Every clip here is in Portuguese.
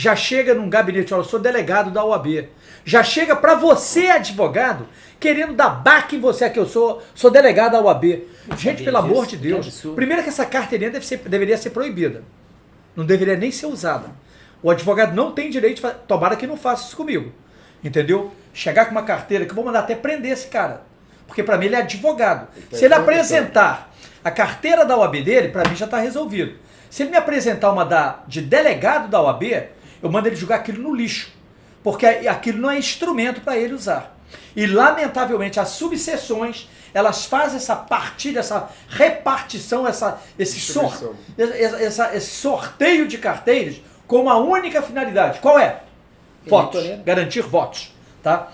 já chega num gabinete, olha, eu sou delegado da OAB. Já chega para você, advogado, querendo dar baque em você, que eu sou delegado da OAB. Gente, pelo amor de Deus. Primeiro que essa carteirinha deveria ser proibida. Não deveria nem ser usada. O advogado não tem direito de fazer. Tomara que não faça isso comigo. Entendeu? Chegar com uma carteira que eu vou mandar até prender esse cara. Porque para mim ele é advogado. Se ele apresentar a carteira da OAB dele, para mim já está resolvido. Se ele me apresentar uma de delegado da OAB, eu mando ele jogar aquilo no lixo. Porque aquilo não é instrumento para ele usar. E, lamentavelmente, as subseções, elas fazem essa partilha, essa repartição, esse sorteio de carteiras com uma única finalidade. Qual é? Votos. Garantir votos. Tá?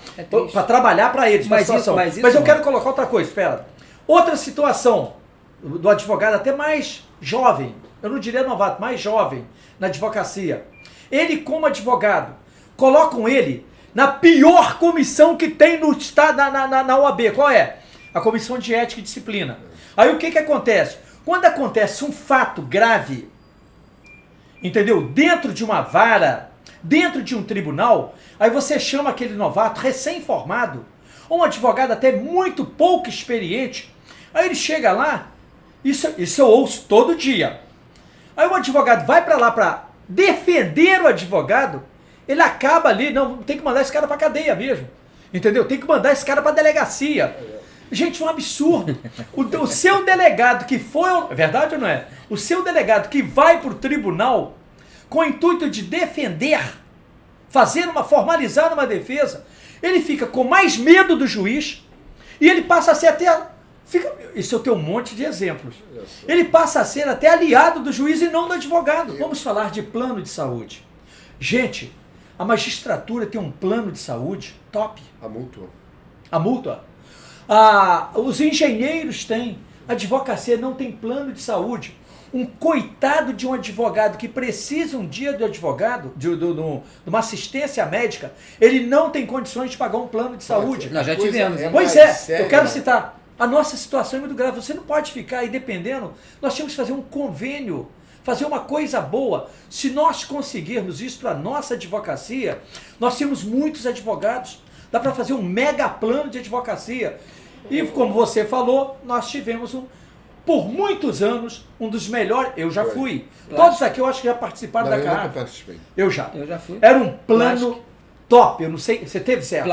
Para trabalhar para eles. Mas eu quero colocar outra coisa, espera. Outra situação do advogado até mais jovem, eu não diria novato, mais jovem na advocacia. Ele, como advogado, colocam ele na pior comissão que tem no estado, na OAB. Qual é? A Comissão de Ética e Disciplina. Aí o que acontece? Quando acontece um fato grave, entendeu? Dentro de uma vara, dentro de um tribunal, aí você chama aquele novato recém-formado, ou um advogado até muito pouco experiente, aí ele chega lá, isso eu ouço todo dia. Aí o advogado vai para lá para defender o advogado, ele acaba ali, não, tem que mandar esse cara para cadeia mesmo, entendeu? Tem que mandar esse cara para delegacia. Gente, é um absurdo. O seu delegado que foi, é verdade ou não é? O seu delegado que vai para o tribunal com o intuito de defender, formalizar uma defesa, ele fica com mais medo do juiz e ele passa a ser até... Isso eu tenho um monte de exemplos. Ele passa a ser até aliado do juiz e não do advogado. Vamos falar de plano de saúde. Gente, a magistratura tem um plano de saúde top. A mútua. Os engenheiros têm. A advocacia não tem plano de saúde. Um coitado de um advogado que precisa um dia do advogado, de uma assistência médica, ele não tem condições de pagar um plano de saúde. Nós já tivemos. Pois é, sério, eu quero citar. A nossa situação é muito grave. Você não pode ficar aí dependendo. Nós temos que fazer um convênio, fazer uma coisa boa. Se nós conseguirmos isso para a nossa advocacia, nós temos muitos advogados. Dá para fazer um mega plano de advocacia. E como você falou, nós tivemos por muitos anos, um dos melhores. Eu já fui. Todos aqui eu acho que já participaram da CAA. Eu já fui. Era um plano top. Eu não sei. Você teve, certo?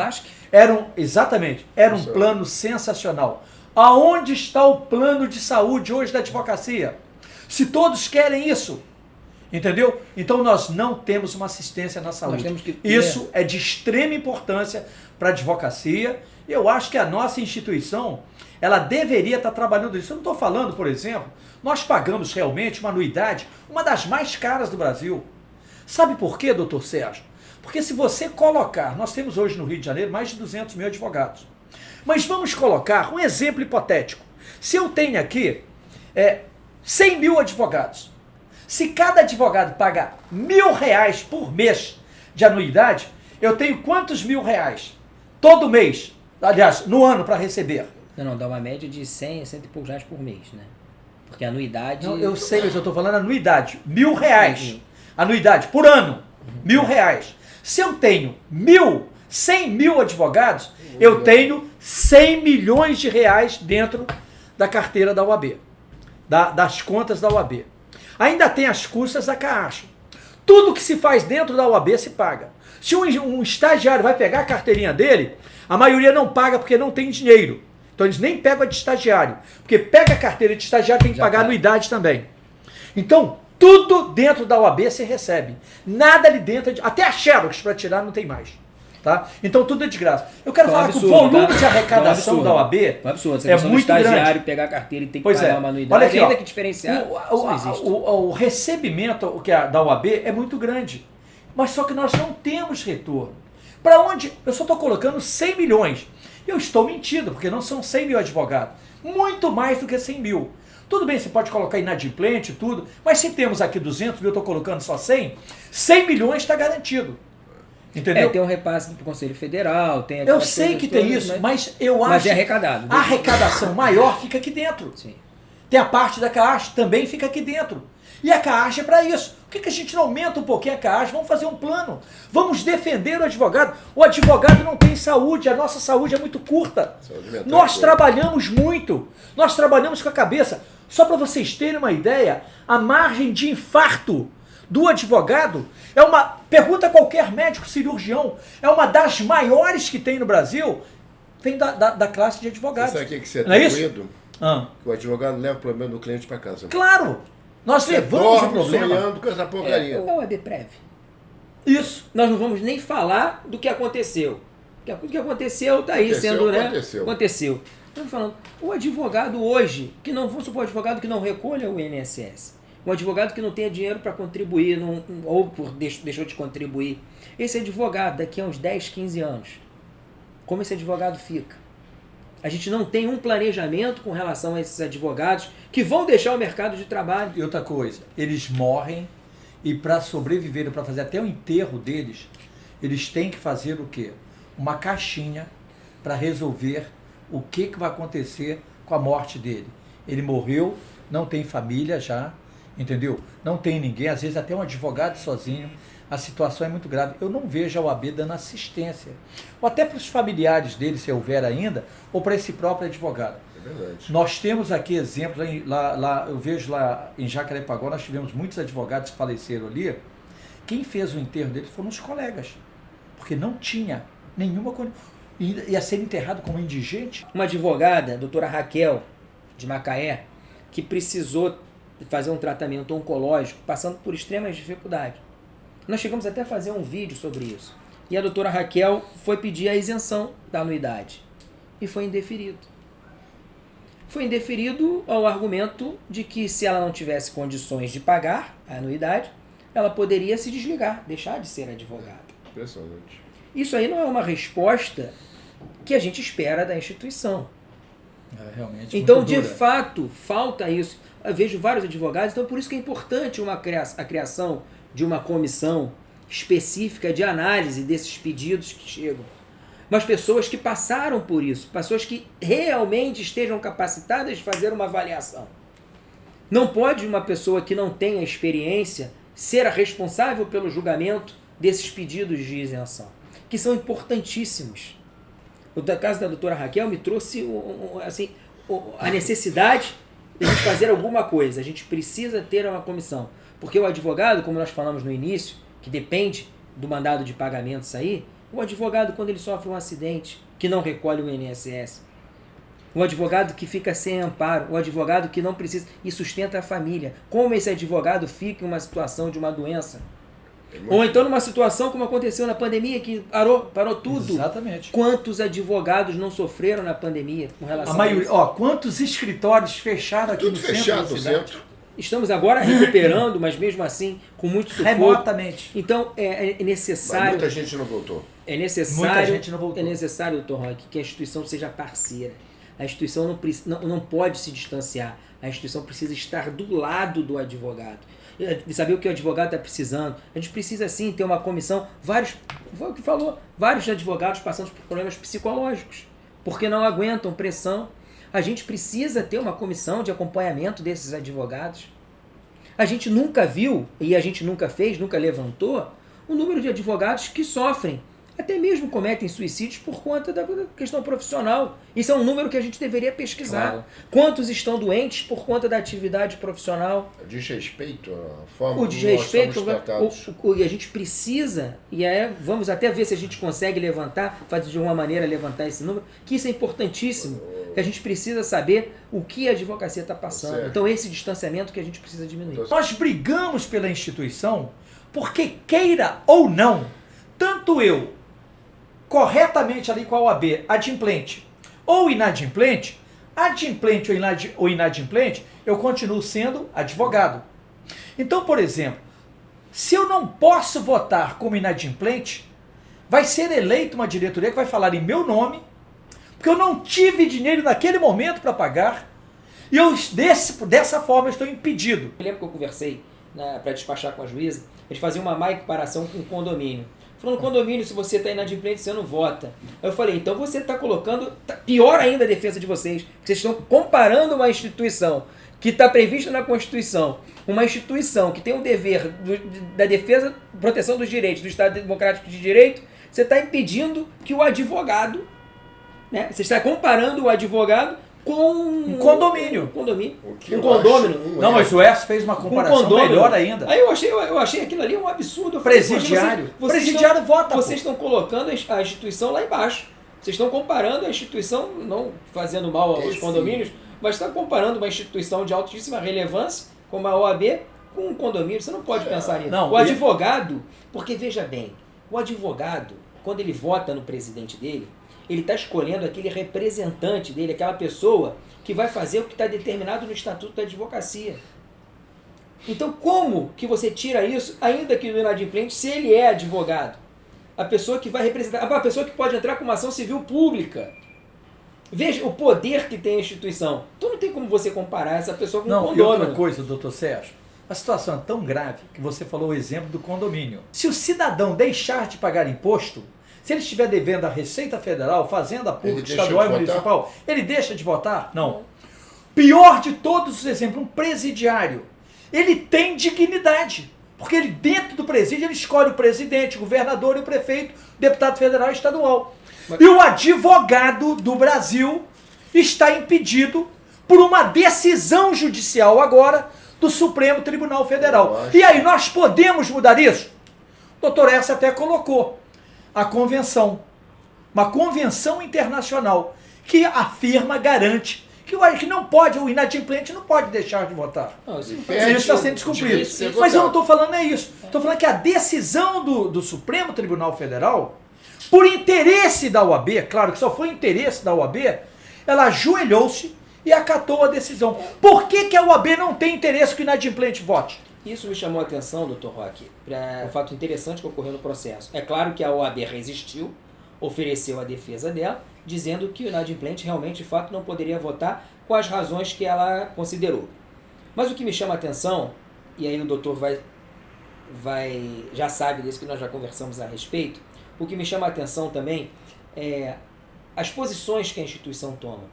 Exatamente. Era um plano sensacional. Aonde está o plano de saúde hoje da advocacia? Se todos querem isso, entendeu? Então nós não temos uma assistência na saúde. Isso é de extrema importância para a advocacia. Eu acho que a nossa instituição, ela deveria estar trabalhando isso. Eu não estou falando, por exemplo, nós pagamos realmente uma anuidade, uma das mais caras do Brasil. Sabe por quê, doutor Sérgio? Porque se você colocar, nós temos hoje no Rio de Janeiro mais de 200 mil advogados. Mas vamos colocar um exemplo hipotético. Se eu tenho aqui 100 mil advogados, se cada advogado pagar R$1.000 por mês de anuidade, eu tenho quantos R$1.000 todo mês? Aliás, no ano para receber? Não, dá uma média de 100 e poucos reais por mês, né? Porque a anuidade... Não, eu sei, mas eu estou falando anuidade. R$1.000. Anuidade por ano. R$1.000. Se eu tenho 100 mil advogados, eu tenho 100 milhões de reais dentro da carteira da OAB, das contas da OAB. Ainda tem as custas da Caixa. Tudo que se faz dentro da OAB se paga. Se um estagiário vai pegar a carteirinha dele, a maioria não paga porque não tem dinheiro. Então eles nem pegam a de estagiário, porque pega a carteira de estagiário tem que pagar anuidade também. Então, tudo dentro da OAB se recebe. Nada ali dentro, até a Xerox para tirar não tem mais. Tá? Então tudo é de graça. Eu quero falar que o volume de arrecadação da OAB é muito grande. Pegar a carteira e tem que pagar uma anuidade. Olha aqui, ainda que diferenciar, o recebimento da OAB é muito grande. Mas só que nós não temos retorno. Para onde? Eu só estou colocando 100 milhões. Eu estou mentindo, porque não são 100 mil advogados. Muito mais do que 100 mil. Tudo bem, você pode colocar inadimplente e tudo, mas se temos aqui 200 mil, eu estou colocando só 100, 100 milhões está garantido. Entendeu? Tem um repasse para o Conselho Federal, tem... Eu sei que tem isso, mas eu acho... Mas é arrecadado. A arrecadação maior fica aqui dentro. Sim. Tem a parte da Caixa, também fica aqui dentro. E a CAAJ é para isso. Por que a gente não aumenta um pouquinho a CAAJ? Vamos fazer um plano. Vamos defender o advogado. O advogado não tem saúde, a nossa saúde é muito curta. Nós trabalhamos muito, nós trabalhamos com a cabeça. Só para vocês terem uma ideia, a margem de infarto do advogado é uma, pergunta a qualquer médico cirurgião, é uma das maiores que tem no Brasil, vem da classe de advogados. Você sabe o que você não é isso? Que o advogado leva o problema do cliente para casa. Claro! Nós levamos o problema. Sonhando com essa porcaria. É o ABPREV. Isso. Nós não vamos nem falar do que aconteceu. O que aconteceu está aí sendo, né? Aconteceu. Estamos falando, o advogado hoje, que não, vamos supor, o advogado que não recolha o INSS, um advogado que não tenha dinheiro para contribuir, ou deixou de contribuir, esse advogado, daqui a uns 10, 15 anos, como esse advogado fica? A gente não tem um planejamento com relação a esses advogados que vão deixar o mercado de trabalho. E outra coisa, eles morrem e para sobreviver, para fazer até o enterro deles, eles têm que fazer o quê? Uma caixinha para resolver o que vai acontecer com a morte dele. Ele morreu, não tem família já, entendeu? Não tem ninguém, às vezes até um advogado sozinho. A situação é muito grave. Eu não vejo a OAB dando assistência. Ou até para os familiares dele, se houver ainda, ou para esse próprio advogado. É verdade. Nós temos aqui exemplos, lá, eu vejo lá em Jacarepaguá, nós tivemos muitos advogados que faleceram ali. Quem fez o enterro deles foram os colegas. Porque não tinha nenhuma condição. Ia ser enterrado como indigente. Uma advogada, a doutora Raquel, de Macaé, que precisou fazer um tratamento oncológico, passando por extremas dificuldades. Nós chegamos até a fazer um vídeo sobre isso. E a doutora Raquel foi pedir a isenção da anuidade. E foi indeferido. Foi indeferido ao argumento de que se ela não tivesse condições de pagar a anuidade, ela poderia se desligar, deixar de ser advogada. Impressionante. Isso aí não é uma resposta que a gente espera da instituição. É realmente então, muito de dura. fato, falta isso. Eu vejo vários advogados, então por isso que é importante a criação de uma comissão específica de análise desses pedidos que chegam. Mas pessoas que passaram por isso, pessoas que realmente estejam capacitadas de fazer uma avaliação. Não pode uma pessoa que não tenha experiência ser a responsável pelo julgamento desses pedidos de isenção, que são importantíssimos. O caso da doutora Raquel me trouxe a necessidade de a gente fazer alguma coisa. A gente precisa ter uma comissão. Porque o advogado, como nós falamos no início, que depende do mandado de pagamento sair, o advogado, quando ele sofre um acidente, que não recolhe o INSS, o advogado que fica sem amparo, o advogado que não precisa e sustenta a família, como esse advogado fica em uma situação de uma doença? Ou então numa situação como aconteceu na pandemia, que parou tudo. Exatamente. Quantos advogados não sofreram na pandemia com relação a maioria, a isso? Quantos escritórios fecharam aqui Tudo no centro fechado da no cidade? centro. Estamos agora recuperando, mas mesmo assim com muito sufoco. Remotamente. Então é necessário. Mas muita gente não voltou. É necessário. Muita gente não voltou. É necessário, doutor Roque, que a instituição seja parceira. A instituição não pode se distanciar. A instituição precisa estar do lado do advogado. E saber o que o advogado está precisando. A gente precisa sim ter uma comissão. Foi o que falou, vários advogados passando por problemas psicológicos, porque não aguentam pressão. A gente precisa ter uma comissão de acompanhamento desses advogados. A gente nunca viu, e a gente nunca fez, nunca levantou, o número de advogados que sofrem, até mesmo cometem suicídios por conta da questão profissional. Isso é um número que a gente deveria pesquisar. Claro. Quantos estão doentes por conta da atividade profissional? O desrespeito, a forma O desrespeito, como nós somos tratados. e a gente precisa, vamos até ver se a gente consegue levantar, fazer de alguma maneira levantar esse número, que isso é importantíssimo, que a gente precisa saber o que a advocacia está passando. Certo. Então esse distanciamento que a gente precisa diminuir. Nós brigamos pela instituição porque, queira ou não, tanto eu, corretamente ali com a OAB, adimplente ou inadimplente, adimplente ou inadimplente, eu continuo sendo advogado. Então, por exemplo, se eu não posso votar como inadimplente, vai ser eleita uma diretoria que vai falar em meu nome, porque eu não tive dinheiro naquele momento para pagar, e dessa forma eu estou impedido. Eu lembro que eu conversei para despachar com a juíza, a gente fazia uma má equiparação com o condomínio. Falando, no condomínio, se você está inadimplente, você não vota. Eu falei, então você está colocando, pior ainda a defesa de vocês, porque vocês estão comparando uma instituição que está prevista na Constituição, uma instituição que tem o dever da defesa, proteção dos direitos do Estado Democrático de Direito, você está impedindo que o advogado, né? Você está comparando o advogado com um condomínio. Um condômino. Não, mas o Oécio fez uma comparação melhor ainda. Aí eu achei aquilo ali um absurdo. Presidiário. Presidiário vota. Vocês estão colocando a instituição lá embaixo. Vocês estão comparando a instituição, não fazendo mal aos condomínios, mas estão comparando uma instituição de altíssima relevância, como a OAB, com um condomínio. Você não pode pensar nisso. Não, o advogado, porque veja bem, o advogado, quando ele vota no presidente dele, ele está escolhendo aquele representante dele, aquela pessoa que vai fazer o que está determinado no Estatuto da Advocacia. Então, como que você tira isso, ainda que do inadimplente, se ele é advogado? A pessoa que vai representar, a pessoa que pode entrar com uma ação civil pública. Veja o poder que tem a instituição. Então não tem como você comparar essa pessoa com um condomínio. E outra coisa, doutor Sérgio, a situação é tão grave que você falou o exemplo do condomínio. Se o cidadão deixar de pagar imposto, se ele estiver devendo à Receita Federal, Fazenda Pública, Estadual e Municipal, ele deixa de votar? Não. Pior de todos os exemplos, um presidiário. Ele tem dignidade. Porque ele, dentro do presídio, ele escolhe o presidente, o governador e o prefeito, deputado federal e estadual. E o advogado do Brasil está impedido por uma decisão judicial agora do Supremo Tribunal Federal. E aí, nós podemos mudar isso? O doutor Essa até colocou a convenção, uma convenção internacional que afirma, garante que não pode, o inadimplente não pode deixar de votar. Isso está sendo descumprido. Mas eu não estou falando isso. Estou falando que a decisão do Supremo Tribunal Federal, por interesse da OAB, claro que só foi interesse da OAB, ela ajoelhou-se e acatou a decisão. Por que a OAB não tem interesse que o inadimplente vote? Isso me chamou a atenção, doutor Roque, para um fato interessante que ocorreu no processo. É claro que a OAB resistiu, ofereceu a defesa dela, dizendo que o inadimplente realmente, de fato, não poderia votar com as razões que ela considerou. Mas o que me chama a atenção, e aí o doutor já sabe disso que nós já conversamos a respeito, o que me chama a atenção também é as posições que a instituição toma.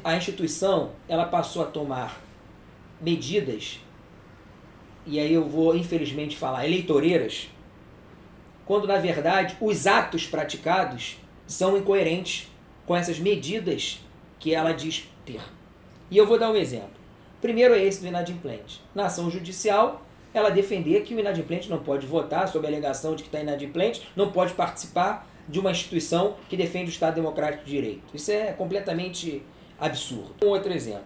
A instituição ela passou a tomar medidas, e aí eu vou infelizmente falar eleitoreiras, quando na verdade os atos praticados são incoerentes com essas medidas que ela diz ter. E eu vou dar um exemplo. Primeiro é esse do inadimplente. Na ação judicial, ela defender que o inadimplente não pode votar sob a alegação de que está inadimplente, não pode participar de uma instituição que defende o Estado Democrático de Direito. Isso é completamente absurdo. Um outro exemplo.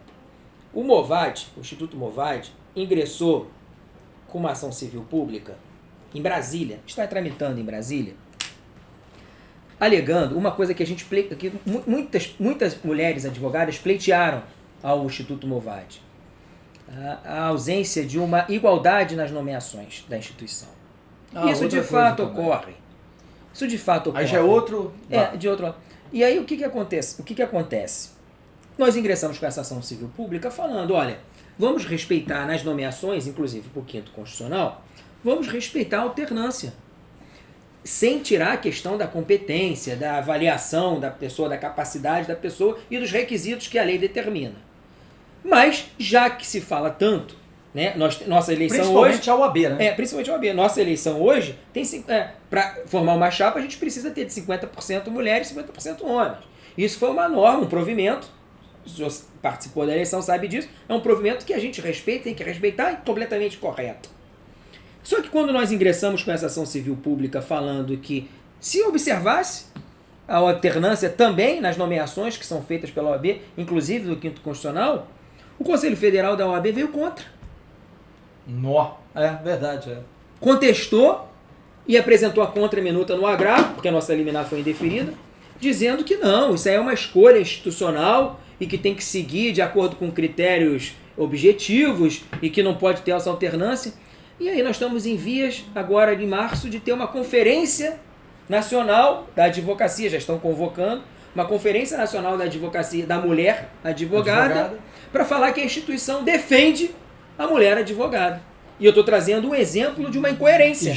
O Movade, o Instituto Movade, ingressou com uma ação civil pública em Brasília, está tramitando em Brasília, alegando uma coisa que que muitas mulheres advogadas pleitearam ao Instituto Movade, a ausência de uma igualdade nas nomeações da instituição. Isso de fato ocorre. Isso de fato ocorre. Aí já é outro... de outro lado. E aí o que acontece? Nós ingressamos com essa ação civil pública falando, olha, vamos respeitar nas nomeações, inclusive por quinto constitucional, vamos respeitar a alternância, sem tirar a questão da competência, da avaliação da pessoa, da capacidade da pessoa e dos requisitos que a lei determina. Mas, já que se fala tanto, né, nossa eleição principalmente hoje... a OAB, né? Principalmente a OAB. Nossa eleição hoje, para formar uma chapa, a gente precisa ter de 50% mulheres e 50% homens. Isso foi uma norma, um provimento. Se você participou da eleição, sabe disso. É um provimento que a gente respeita, tem que respeitar, e completamente correto. Só que quando nós ingressamos com essa ação civil pública falando que, se observasse a alternância também nas nomeações que são feitas pela OAB, inclusive do quinto constitucional, o Conselho Federal da OAB veio contra. É verdade. Contestou e apresentou a contra-minuta no agravo, porque a nossa liminar foi indeferida, dizendo que não, isso aí é uma escolha institucional e que tem que seguir de acordo com critérios objetivos e que não pode ter essa alternância. E aí nós estamos em vias, agora em março, de ter uma conferência nacional da advocacia, já estão convocando, uma conferência nacional da advocacia, da mulher advogada. Para falar que a instituição defende a mulher advogada. E eu estou trazendo um exemplo de uma incoerência.